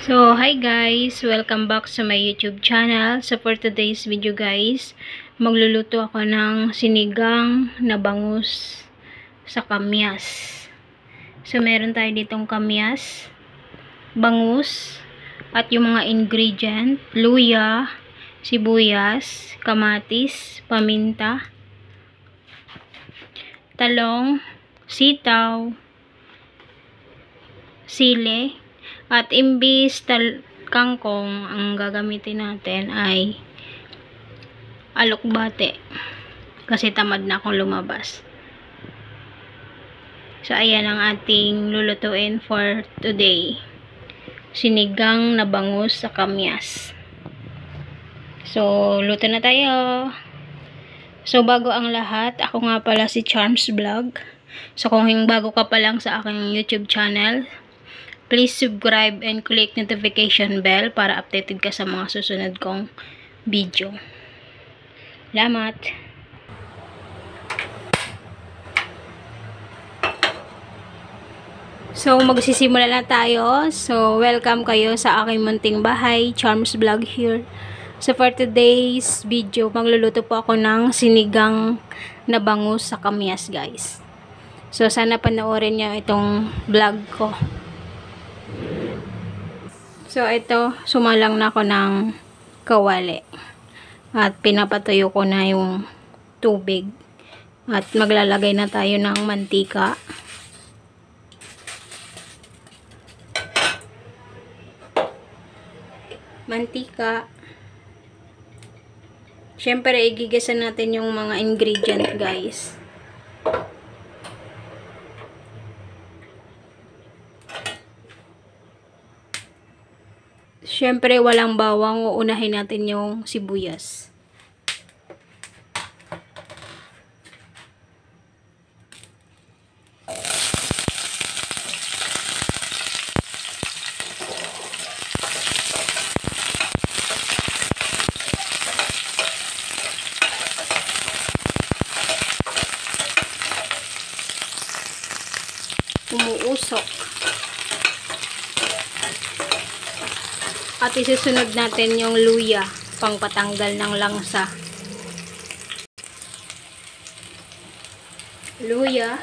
So, hi guys! Welcome back sa my YouTube channel. So, for today's video guys, magluluto ako ng sinigang na bangus sa kamyas. So, meron tayo ditong kamyas, bangus, at yung mga ingredient, luya, sibuyas, kamatis, paminta, talong, sitaw, sili, at imbis kangkong, ang gagamitin natin ay alokbate. Kasi tamad na akong lumabas. So, ayan ang ating lulutuin for today. Sinigang na bangus sa kamyas. So, luto na tayo. So, bago ang lahat, ako nga pala si Charms Vlog. So, kung bago ka pa lang sa aking YouTube channel, please subscribe and click notification bell para updated ka sa mga susunod kong video. Salamat! So, magsisimula na tayo. So, welcome kayo sa aking munting bahay. Charms Vlog here. So, for today's video, magluluto po ako ng sinigang na bangus sa kamyas, guys. So, sana panoorin niyo itong vlog ko. So, ito, sumalang na ako ng kawali. At pinapatuyo ko na yung tubig. At maglalagay na tayo ng mantika. Mantika. Siyempre, igigisa natin yung mga ingredient, guys. Siyempre, walang bawang. Uunahin natin yung sibuyas. Umuusok. At isusunod natin yung luya, pang patanggal ng langsa. Luya.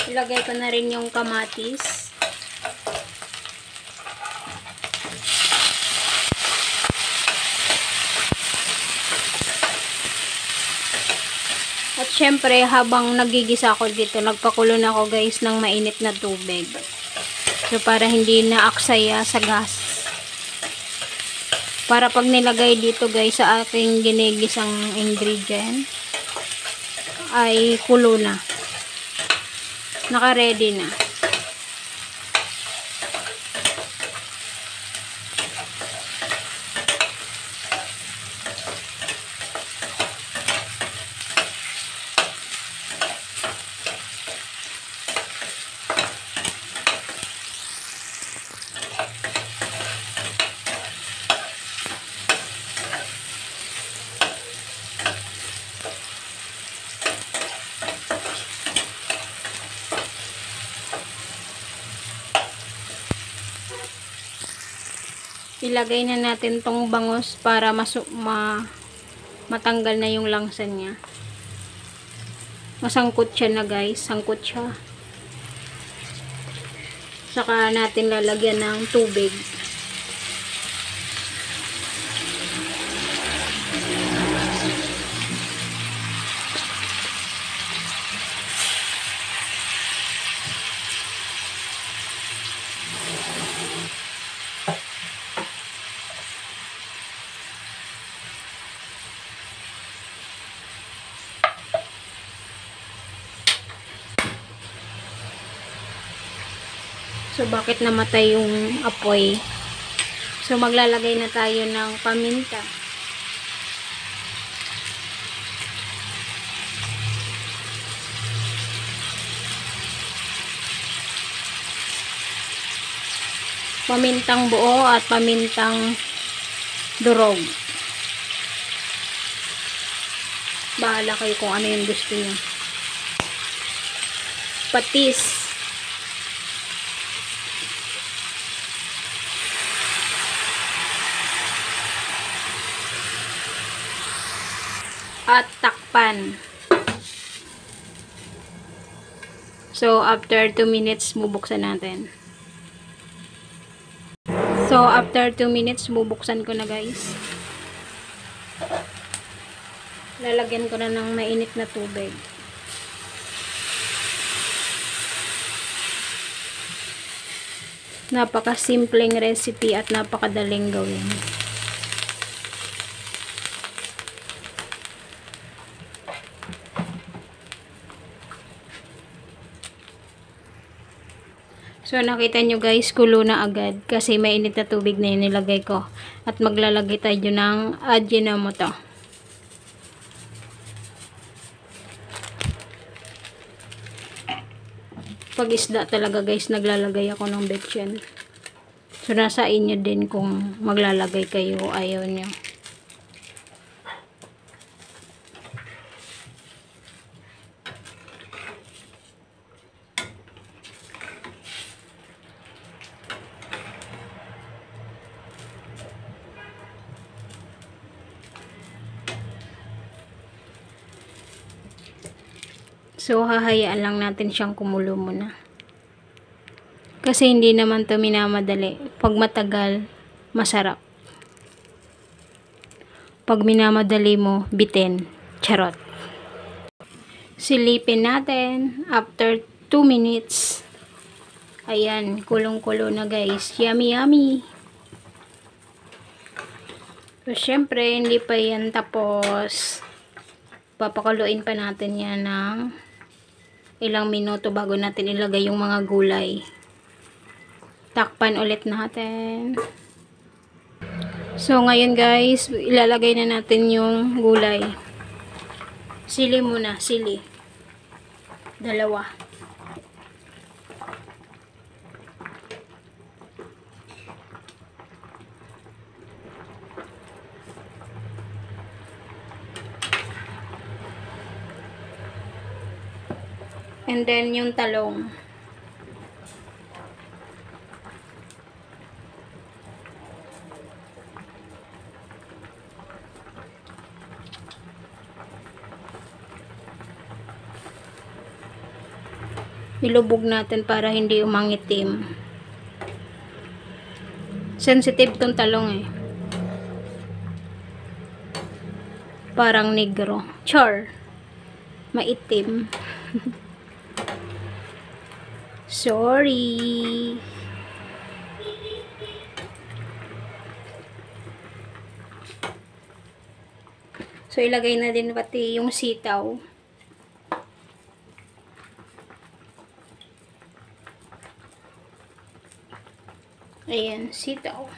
Ilagay ko na rin yung kamatis. At syempre, habang nagigisa ako dito, nagpakulo na ako guys ng mainit na tubig. So, para hindi na aksaya sa gas. Para pag nilagay dito guys sa ating ginigisang ingredient, ay kulo na. Naka-ready na. Ilagay na natin tong bangus para matanggal na yung langsa niya. Masangkot siya na guys. Sangkot siya. Saka natin lalagyan ng tubig. So, bakit namatay yung apoy? So, maglalagay na tayo ng paminta. Pamintang buo at pamintang durog. Bahala kayo kung ano yung gusto niyo. Patis. At takpan. So, after 2 minutes, bubuksan natin. So, after 2 minutes, bubuksan ko na, guys. Lalagyan ko na ng mainit na tubig. Napaka-simpleng recipe at napakadaling gawin. So, nakita nyo guys, kulo na agad kasi may init na tubig na yung nilagay ko. At maglalagay tayo ng Ajinomoto. Pag isda talaga guys, naglalagay ako ng betchin. So, nasa inyo din kung maglalagay kayo o ayaw nyo. So, hahayaan lang natin siyang kumulo muna. Kasi hindi naman to minamadali. Pag matagal, masarap. Pag minamadali mo, bitin. Charot. Silipin natin. After 2 minutes. Ayan, kulong-kulo na guys. Yummy, yummy. So, syempre, hindi pa yan tapos. Papakuluin pa natin yan ng ilang minuto bago natin ilagay yung mga gulay. Takpan ulit natin. So, ngayon guys, ilalagay na natin yung gulay. Sili muna, sili. 2. And then, yung talong. Ilubog natin para hindi umangitim. Sensitive tong talong eh. Parang negro. Char. Maitim. Sorry. So, ilagay na din pati yung sitaw. Ayan, sitaw.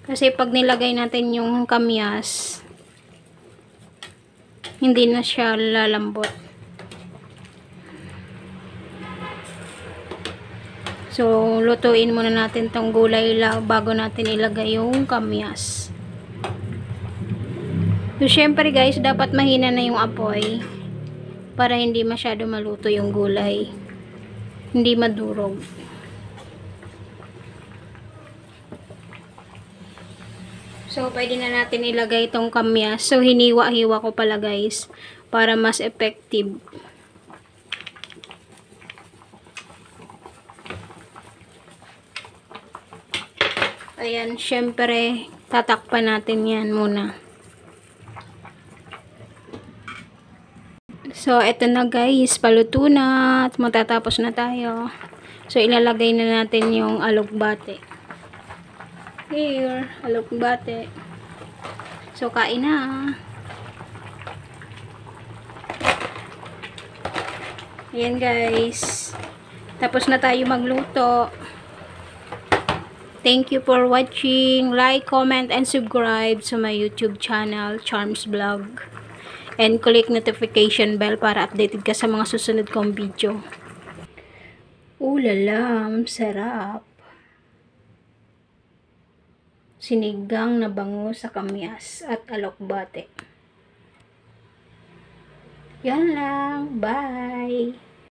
Kasi pag nilagay natin yung kamyas, hindi na siya lalambot. So, lutuin muna natin tong gulay bago natin ilagay yung kamyas. So, syempre guys, dapat mahina na yung apoy para hindi masyado maluto yung gulay. Hindi madurog. So, pwede na natin ilagay itong kamyas. So, hiniwa-hiwa ko pala guys para mas effective. Ayan, syempre, tatakpan natin yan muna. So, eto na guys, paluto na at matatapos na tayo. So, ilalagay na natin yung alokbate. Here, alokbate. So, kain na. Ayan guys. Tapos na tayo magluto. Thank you for watching. Like, comment, and subscribe sa my YouTube channel, Charms Vlog. And click notification bell para updated ka sa mga susunod kong video. Ulalam, sarap. Sinigang na bangus sa kamyas at alokbate. Yan lang. Bye!